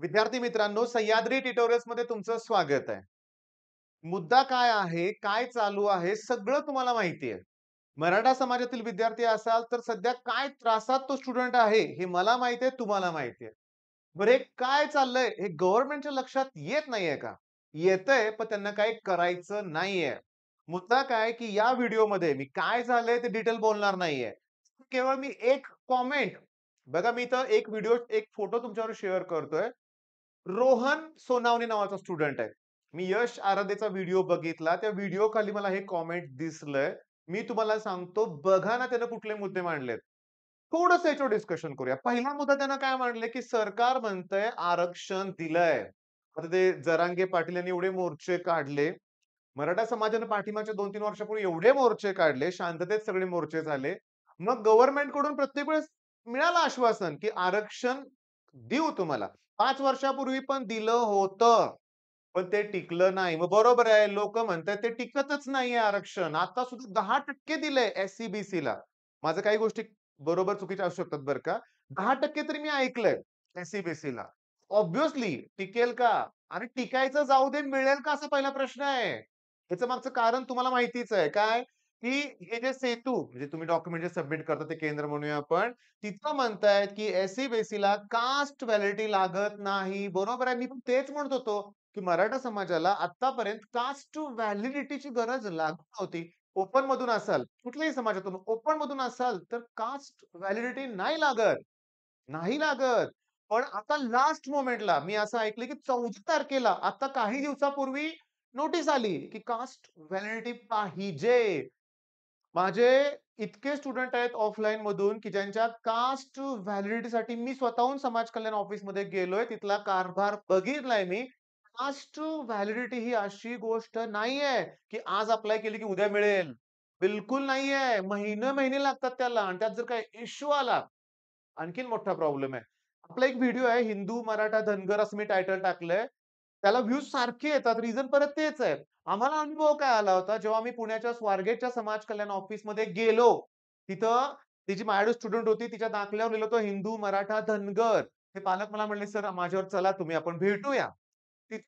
विद्यार्थी मित्रांनो, सह्याद्री ट्युटोरियल्स मध्ये तुमचं स्वागत आहे. मुद्दा काय आहे, काय चालू आहे, सगळं तुम्हाला माहिती आहे. मराठा समाजातील विद्यार्थी असाल, तर सध्या काय त्रासात तो स्टुडंट आहे, हे मला माहिती आहे, तुम्हाला माहिती आहे. बरं हे काय चाललंय, हे गव्हर्नमेंटच्या लक्षात येत नाहीये का? येतंय, पण त्यांना काही करायचं नाहीये. मुद्दा काय, की या व्हिडिओमध्ये मी काय झालंय ते डिटेल बोलणार नाहीये. केवळ मी एक कॉमेंट बघा, मी इथं एक व्हिडिओ, एक फोटो तुमच्यावर शेअर करतोय. रोहन सोनावणे नावाचा स्टुडंट आहे. मी यश आराध्यचा व्हिडिओ बघितला. त्या व्हिडिओ खाली मला हे कॉमेंट दिसलंय. मी तुम्हाला सांगतो, बघा ना त्यानं कुठले मुद्दे मांडलेत. थोडंसं याच्यावर डिस्कशन करूया. पहिला मुद्दा त्यानं काय मांडलंय, की सरकार म्हणतंय आरक्षण दिलंय. आता ते जरांगे पाटील यांनी एवढे मोर्चे काढले. मराठा समाजाने पाठीमागच्या 2-3 वर्षापूर्वी एवढे मोर्चे काढले, शांततेत सगळे मोर्चे झाले. मग गव्हर्नमेंट कडून प्रत्येक वेळेस मिळालं आश्वासन, की आरक्षण देऊ तुम्हाला. 5 वर्षापूर्वी पण दिलं होतं. पण ते टिकलं नाही. मग बरोबर आहे, लोकं म्हणतायत ते टिकतच नाहीये आरक्षण. आता सुद्धा 10% दिलंय एस-सी-बी-सीला. माझ्या काही गोष्टी बरोबर चुकीच्या असू शकतात बरं का. 10% तरी मी ऐकलंय एस-सी-बी-सीला. ऑब्व्हियसली टिकेल का? आणि टिकायचं जाऊ दे, मिळेल का असा पहिला प्रश्न आहे. ह्याचं मागचं कारण तुम्हाला माहितीच आहे. काय? की हे जे सेतू म्हणजे तुम्ही डॉक्युमेंट जे सबमिट करता ते केंद्र म्हणूया आपण. तिथं म्हणतायत, की एस-सी-बी-सीला कास्ट व्हॅलिडिटी लागत नाही. बरोबर आहे. मी पण तेच म्हणत होतो, की मराठा समाजाला आत्तापर्यंत कास्ट व्हॅलिडिटीची गरज लागत नव्हती. ओपन मधून असाल, कुठल्याही समाजातून ओपन मधून असाल, तर कास्ट व्हॅलिडिटी नाही लागत. नाही लागत. पण आता लास्ट मोमेंटला मी असं ऐकलं, की 14 तारखेला आता काही दिवसापूर्वी नोटीस आली, की कास्ट व्हॅलिडिटी पाहिजे. माझे इतके स्टुडंट आहेत ऑफलाईन मधून, की ज्यांच्या कास्ट व्हॅलिडिटीसाठी मी स्वतःहून समाज कल्याण ऑफिसमध्ये गेलोय. तिथला कारभार बघितलाय मी. कास्ट व्हॅलिडिटी ही अशी गोष्ट नाहीये, की आज अप्लाय केली, की उद्या मिळेल. बिलकुल नाहीये. महिने-महिने लागतात त्याला आणि त्यात जर काही इश्यू आला, आणखीन मोठा प्रॉब्लेम आहे. आपला एक व्हिडिओ आहे, हिंदू, मराठा, धनगर असं मी टायटल टाकलंय. त्याला व्ह्यूज सारखे येतात. रिझन परत तेच आहे. आम्हाला अनुभव काय आला होता, जेव्हा मी पुण्याच्या स्वारगेटच्या समाज कल्याण ऑफिसमध्ये गेलो. तिथं ती जी माझ्याकडे स्टुडंट होती, तिच्या दाखल्यावर लिहिलं होतं हिंदू, मराठा, धनगर. ते पालक मला म्हणले, "सर माझ्यावर चला तुम्ही आपण भेटूया." तिथे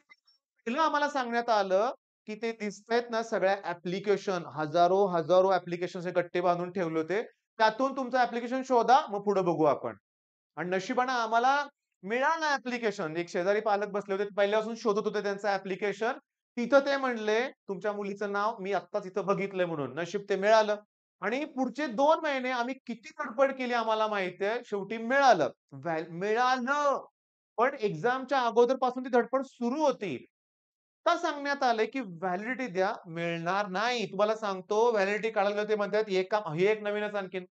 पहिलं आम्हाला सांगण्यात आलं, की ते दिसतायत ना सगळ्या ॲप्लिकेशन, हजारो ॲप्लिकेशन्स हे गट्टे बांधून ठेवले होते. त्यातून तुमचं ॲप्लिकेशन शोधा, मग पुढे बघू आपण. आणि नशिबानं आम्हाला मिळालं ॲप्लिकेशन. एक शेजारी पालक बसले होते. ते पहिल्यापासून शोधत होते त्यांचं ॲप्लिकेशन. तिथं ते म्हणले, "तुमच्या मुलीचं नाव मी आत्ताच इथं बघितलंय म्हणून." नशीब ते मिळालं. आणि पुढचे 2 महिने आम्ही किती धडपड केली आम्हाला माहिती आहे. शेवटी मिळालं. मिळालं. पण एक्झामच्या अगोदरपासून ती धडपड सुरू होती. आता सांगण्यात आलंय, की व्हॅलिडिटी द्या, मिळणार नाही. तुम्हाला सांगतो व्हॅलिडिटी काढायला ते म्हणतात हे एक नवीनच आणखीन.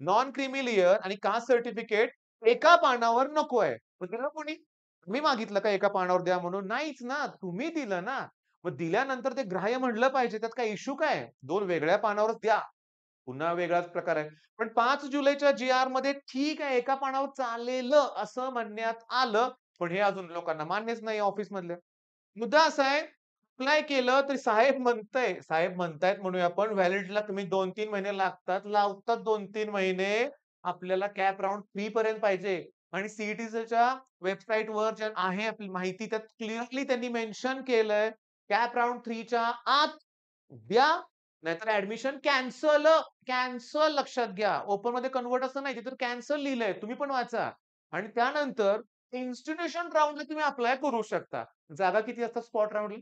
नॉन क्रिमी लेयर आणि कास्ट सर्टिफिकेट एका पानावर नको आहे. मग दिलं कोणी? मी मागितलं का एका पानावर द्या म्हणून? नाहीच ना. तुम्ही दिलं ना. मग दिल्यानंतर ते ग्राह्य म्हणलं पाहिजे. त्यात काय इश्यू काय? 2 वेगळ्या पानावरच द्या. पुन्हा वेगळाच प्रकार आहे. पण 5 जुलैच्या जी-आरमध्ये ठीक आहे, एका पानावर चालेल असं म्हणण्यात आलं. पण हे अजून लोकांना मान्यच नाही ऑफिसमधल्या. मुद्दा असा आहे, अप्लाय केलं तरी साहेब म्हणतायत म्हणूया आपण व्हॅलिडिटीला कमी 2-3 महिने लागतात. लावतात 2-3 महिने. आपल्याला कॅप राउंड 3 पर्यंत पाहिजे आणि सी-ई-टीच्या वेबसाईटवर जे आहे आपली माहिती त्यात क्लिअरली त्यांनी मेन्शन केलंय, कॅप राउंड 3च्या आत द्या, नाहीतर ॲडमिशन कॅन्सल. कॅन्सल लक्षात घ्या. ओपनमध्ये कन्व्हर्ट असं नाही, तिथं कॅन्सल लिहिलंय. तुम्ही पण वाचा. आणि त्यानंतर इन्स्टिट्यूशन राउंडला तुम्ही अप्लाय करू शकता. जागा किती असतात स्पॉट राउंडला?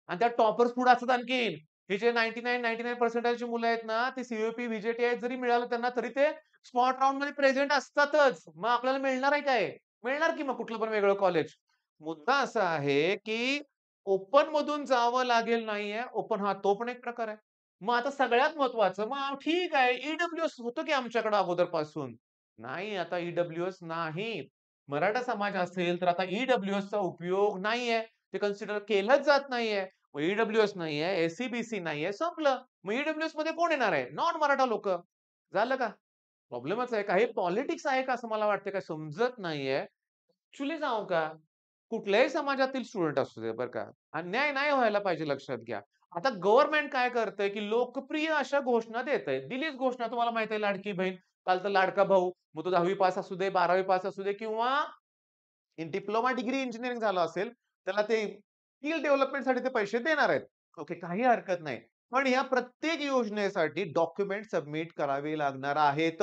आणि त्या टॉपर्स पुढे असतात आणखीन. हे जे 99 पर्सेंटाइलची मुलं आहेत ना, ते सी-यू-पी, व्ही-जे-टी-आय जरी मिळालं त्यांना, तरी ते स्पॉट राउंडमध्ये प्रेझेंट असतातच. मग आपल्याला मिळणार आहे काय? मिळणार की मग कुठलं पण वेगळं कॉलेज. मुद्दा असा आहे, की ओपन मधून जावं लागेल नाहीये. ओपन हां, तो पण एक प्रकार आहे. मग आता सगळ्यात महत्त्वाचं, मग ठीक आहे, ई-डब्ल्यू-एस होतं की आमच्याकडे अगोदरपासून. नाही, आता ई-डब्ल्यू-एस नाही. मराठा समाज असेल, तर आता ई-डब्ल्यू-एसचा उपयोग नाहीये. ते कन्सिडर केलंच जात नाहीये. मग ई-डब्ल्यू-एस नाहीये, एस-सी-बी-सी नाहीये, संपलं. मग ई-डब्ल्यू-एस मध्ये कोण येणार आहे? नॉन मराठा लोकं. झालं का? प्रॉब्लेमच आहे. काही पॉलिटिक्स आहे का असं मला वाटतं, काय समजत नाहीये. ॲक्चुअली सांगू का? कुठल्याही समाजातील स्टुडंट असू दे बरं का, अन्याय नाही व्हायला पाहिजे लक्षात घ्या. आता गव्हर्नमेंट काय करतंय, की लोकप्रिय अशा घोषणा देतंय. दिलीच घोषणा तुम्हाला माहिती आहे लाडकी बहीण, काल तर लाडका भाऊ, मग तो 10वी पास असू दे, 12वी पास असू दे किंवा डिप्लोमा डिग्री इंजिनिअरिंग झालं असेल, त्याला ते स्किल डेव्हलपमेंटसाठी ते पैसे देणार आहेत. ओके, काही हरकत नाही. पण या प्रत्येक योजनेसाठी डॉक्युमेंट सबमिट करावे लागणार आहेत.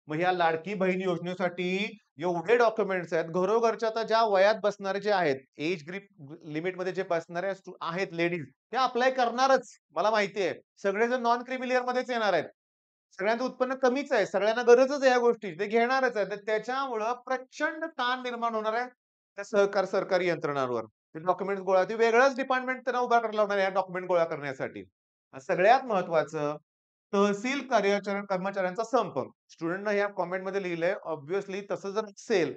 मग ह्या लाडकी बहीण योजनेसाठी एवढे डॉक्युमेंट्स आहेत. घरोघरच्या आता ज्या वयात बसणारे जे आहेत, एज लिमिटमध्ये जे बसणारे आहेत लेडीज, त्या अप्लाय करणारच. मला माहिती आहे. सगळेजण नॉन क्रिमी मध्येच येणार आहेत. सगळ्यांचं उत्पन्न कमीच आहे. सगळ्यांना गरजच आहे या गोष्टीची. ते घेणारच आहे. तर त्याच्यामुळं प्रचंड ताण निर्माण होणार आहे त्या सरकारी यंत्रणांवर. ते डॉक्युमेंट्स गोळा ते वेगळंच डिपार्टमेंट त्यांना उभा करायला लावणार आहे, या डॉक्युमेंट गोळा करण्यासाठी. सगळ्यात महत्त्वाचं तहसील कर्मचाऱ्यांचा संप. स्टुडंटनं या कमेंटमध्ये लिहिलंय. ऑब्व्हियसली तसं जर असेल,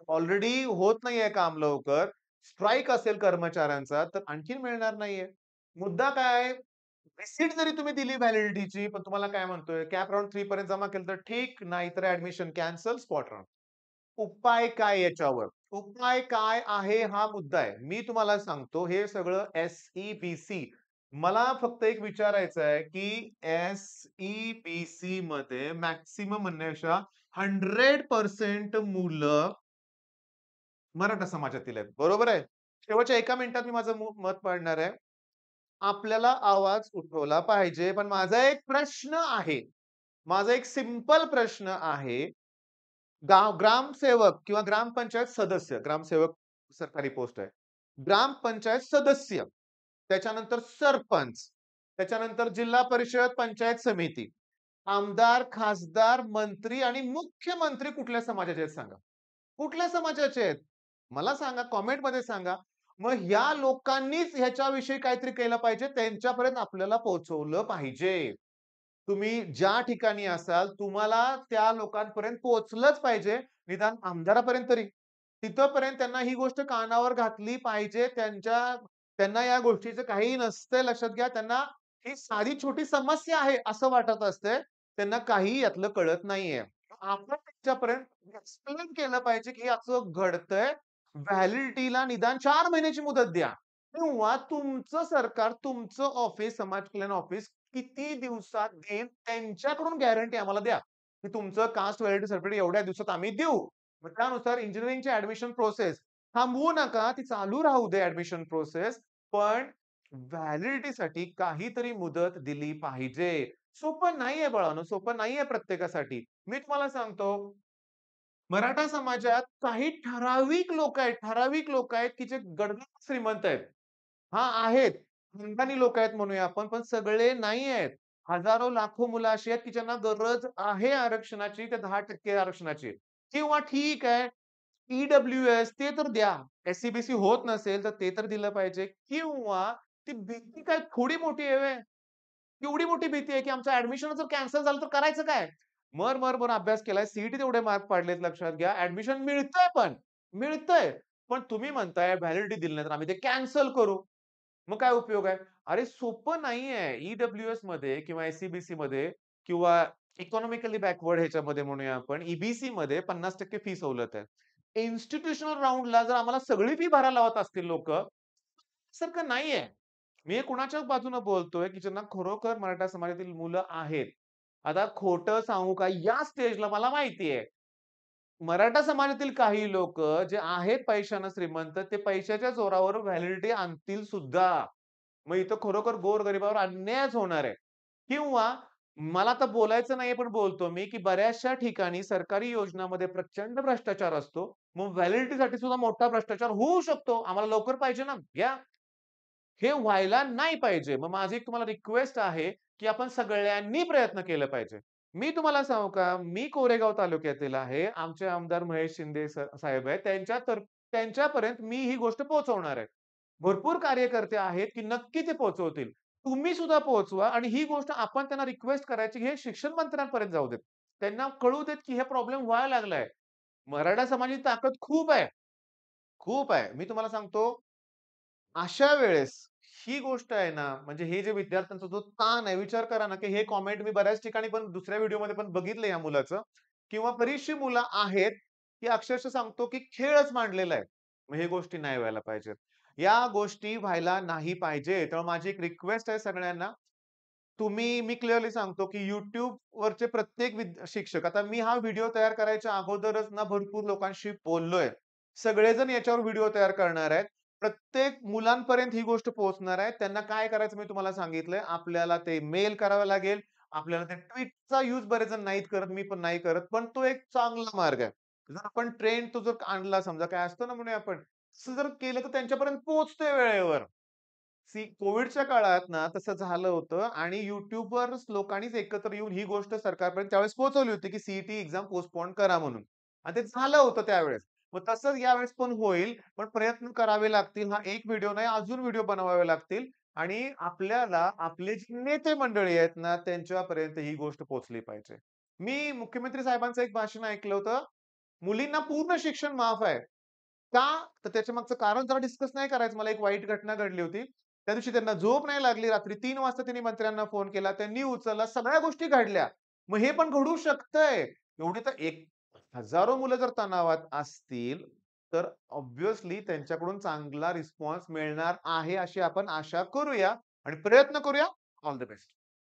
ऑलरेडी होत नाहीये काम लवकर, स्ट्राईक असेल कर्मचाऱ्यांचा, तर आणखीन मिळणार नाहीये. मुद्दा काय आहे? रिसीट जरी तुम्ही दिली व्हॅलिडिटीची, पण तुम्हाला काय म्हणतोय, कॅप राउंड 3 पर्यंत जमा केलं तर ठीक, नाहीतर ॲडमिशन कॅन्सल, स्पॉट राउंड. उपाय काय याच्यावर? उपाय काय आहे हा मुद्दा आहे. मी तुम्हाला सांगतो हे सगळं एस-ई-बी-सी. मला फक्त एक विचारायचं आहे, की एस-ई-बी-सी मध्ये मॅक्सिमम म्हणण्यापेक्षा 100% मुलं मराठा समाजातील आहेत. बरोबर आहे? शेवटच्या 1 मिनिटात मी माझं मत मांडणार आहे. आपल्याला आवाज उठवला पाहिजे. पण माझा एक प्रश्न आहे. माझा एक सिंपल प्रश्न आहे. ग्रामसेवक किंवा ग्रामपंचायत सदस्य, ग्रामसेवक सरकारी पोस्ट आहे. ग्रामपंचायत सदस्य, त्याच्यानंतर सरपंच, त्याच्यानंतर जिल्हा परिषद, पंचायत समिती, आमदार, खासदार, मंत्री आणि मुख्यमंत्री कुठल्या समाजाचे आहेत सांगा? कुठल्या समाजाचे आहेत? मला सांगा, कमेंटमध्ये सांगा. मग ह्या लोकांनीच ह्याच्याविषयी काहीतरी केलं पाहिजे. त्यांच्यापर्यंत आपल्याला पोहोचवलं पाहिजे. तुम्ही ज्या ठिकाणी असाल, तुम्हाला त्या लोकांपर्यंत पोहोचलंच पाहिजे. निदान आमदारापर्यंत तरी. तिथपर्यंत त्यांना ही गोष्ट कानावर घातली पाहिजे. त्यांना या गोष्टीचं काहीही नसतंय लक्षात घ्या. त्यांना ही साधी छोटी समस्या आहे असं वाटत असतंय. त्यांना काही यातलं कळत नाहीये. आपण त्यांच्यापर्यंत एक्सप्लेन केलं पाहिजे, की हे असं घडतंय. व्हॅलिडिटीला निदान 4 महिन्याची मुदत द्या. किंवा तुमचं सरकार, तुमचं ऑफिस, समाज कल्याण ऑफिस किती दिवसात देईल त्यांच्याकडून गॅरंटी आम्हाला द्या, की तुमचं कास्ट व्हॅलिडिटी सर्टिफिकेट एवढ्या दिवसात आम्ही देऊ. मग त्यानुसार इंजिनिअरिंगची ॲडमिशन प्रोसेस थांबवू नका, ती चालू राहू दे ॲडमिशन प्रोसेस. पण व्हॅलिडिटीसाठी काहीतरी मुदत दिली पाहिजे. सोपं नाहीये बाळांनो, सोपं नाहीये प्रत्येकासाठी. मी तुम्हाला सांगतो, मराठा समाजात काही ठराविक लोक आहेत, की जे गडगड श्रीमंत आहेत. हां, आहेत. खानदानी लोक आहेत म्हणूया आपण, पण सगळे नाही आहेत. हजारो, लाखो मुलं अशी आहेत, की ज्यांना गरज आहे आरक्षणाची, त्या 10% आरक्षणाची. किंवा ठीक आहे, ई-डब्ल्यू-एस ते तर द्या. एस-सी-बी-सी होत नसेल, तर ते तर दिलं पाहिजे. किंवा ती भीती काय थोडी मोठी आहे व्हय? केवढी मोठी भीती आहे, की आमचं ॲडमिशन जर कॅन्सल झालं तर करायचं काय? मर अभ्यास केलाय. सी-ई-टी तेवढे मार्क पाडलेत लक्षात घ्या. ॲडमिशन मिळतंय पण. मिळतंय. पण तुम्ही म्हणताय व्हॅलिडिटी दिली नाही तर आम्ही ते कॅन्सल करू. मग काय उपयोग आहे? अरे सोपं नाहीये. ई-डब्ल्यू-एसमध्ये किंवा एस-सी-बी-सीमध्ये किंवा इकॉनॉमिकली बॅकवर्ड ह्याच्यामध्ये म्हणूया आपण, ई-बी-सीमध्ये 50% फी सवलत आहे. इन्स्टिट्यूशनल राउंडला जर आम्हाला सगळी फी भरायला लावत असतील लोकं, सारखं नाहीये. मी हे कुणाच्याच बाजूने बोलतोय, की ज्यांना खरोखर मराठा समाजातील मुलं आहेत. आता खोटं सांगू का? या स्टेजला मला माहिती आहे. मराठा समाजातील काही लोकं जे आहेत पैशानं श्रीमंत, ते पैशाच्या जोरावर व्हॅलिडिटी आणतील सुद्धा. मग इथं खरोखर गोरगरिबावर अन्यायच होणार आहे. किंवा मला आता बोलायचं नाहीये, पण बोलतो मी, की बऱ्याचशा ठिकाणी सरकारी योजनामध्ये प्रचंड भ्रष्टाचार असतो. मग व्हॅलिडिटीसाठी सुद्धा मोठा भ्रष्टाचार होऊ शकतो. आम्हाला लवकर पाहिजे ना, घ्या. हे व्हायला नाही पाहिजे. मग माझी एक तुम्हाला रिक्वेस्ट आहे, की आपण सगळ्यांनी प्रयत्न केले पाहिजे. मी तुम्हाला सांगू का, मी कोरेगाव तालुक्यातील आहे. आमचे आमदार महेश शिंदे साहेब आहेत. त्यांच्यापर्यंत मी ही गोष्ट पोहोचवणार आहे. भरपूर कार्यकर्ते आहेत, की नक्की ते पोहोचवतील. तुम्ही सुद्धा पोहोचवा आणि ही गोष्ट आपण त्यांना रिक्वेस्ट करायची, की हे शिक्षण मंत्र्यांपर्यंत जाऊ देत. त्यांना कळू देत, की हे प्रॉब्लेम व्हायला लागलाय. मराठा समाजाची ताकद खूप आहे. खूप आहे. मी तुम्हाला सांगतो अशा वेळेस ही गोष्ट आहे ना, म्हणजे हे जे विद्यार्थ्यांचा जो ताण आहे, विचार करा ना, की हे कॉमेंट मी बऱ्याच ठिकाणी पण दुसऱ्या व्हिडिओमध्ये पण बघितलं या मुलाचं किंवा बरीचशी मुलं आहेत, की अक्षरशः सांगतो, की खेळच मांडलेला आहे. मग हे गोष्टी नाही व्हायला पाहिजेत. या गोष्टी व्हायला नाही पाहिजे. तर माझी एक रिक्वेस्ट आहे सगळ्यांना, मी क्लिअरली सांगतो, की YouTubeवरचे प्रत्येक शिक्षक आता मी हा व्हिडिओ तयार करायच्या अगोदरच ना भरपूर लोकांशी बोललोय. सगळेजण याच्यावर व्हिडिओ तयार करणार आहेत. प्रत्येक मुलांपर्यंत ही गोष्ट पोहोचणार आहे. त्यांना काय करायचं मी तुम्हाला सांगितलंय. आपल्याला ते मेल करावं लागेल. आपल्याला ते ट्वीटचा यूज बरेच जण नाहीत करत. मी पण नाही करत. पण तो एक चांगला मार्ग आहे. जर आपण ट्रेंड तो जर आणला समजा काय असतं ना म्हणूया आपण. तसं जर केलं तर त्यांच्यापर्यंत पोहोचतोय वेळेवर. कोव्हिडच्या काळात ना तसं झालं होतं आणि YouTubeवर लोकांनीच एकत्र येऊन ही गोष्ट सरकारपर्यंत त्यावेळेस पोहोचवली होती, की सी एक्झाम पोस्टपोन करा म्हणून. आणि ते झालं होतं त्यावेळेस. मग तसंच यावेळेस पण होईल. पण प्रयत्न करावे लागतील. हा एक व्हिडिओ नाही, अजून व्हिडिओ बनवावे लागतील आणि आपल्याला आपले जे नेते मंडळी आहेत ना, त्यांच्यापर्यंत ही गोष्ट पोहोचली पाहिजे. मी मुख्यमंत्री साहेबांचं एक भाषण ऐकलं होतं. मुलींना पूर्ण शिक्षण माफ आहे. का? तर त्याच्यामागचं कारण जरा डिस्कस नाही करायचं. मला एक वाईट घटना घडली होती. त्या दिवशी त्यांना झोप नाही लागली. रात्री 3 वाजता त्यांनी मंत्र्यांना फोन केला. त्यांनी उचलला. सगळ्या गोष्टी घडल्या. मग हे पण घडू शकतंय. एवढी तर एक हजारो मुलं जर तणावात असतील, तर ऑब्व्हियसली त्यांच्याकडून चांगला रिस्पॉन्स मिळणार आहे, अशी आपण आशा करूया आणि प्रयत्न करूया. All the best.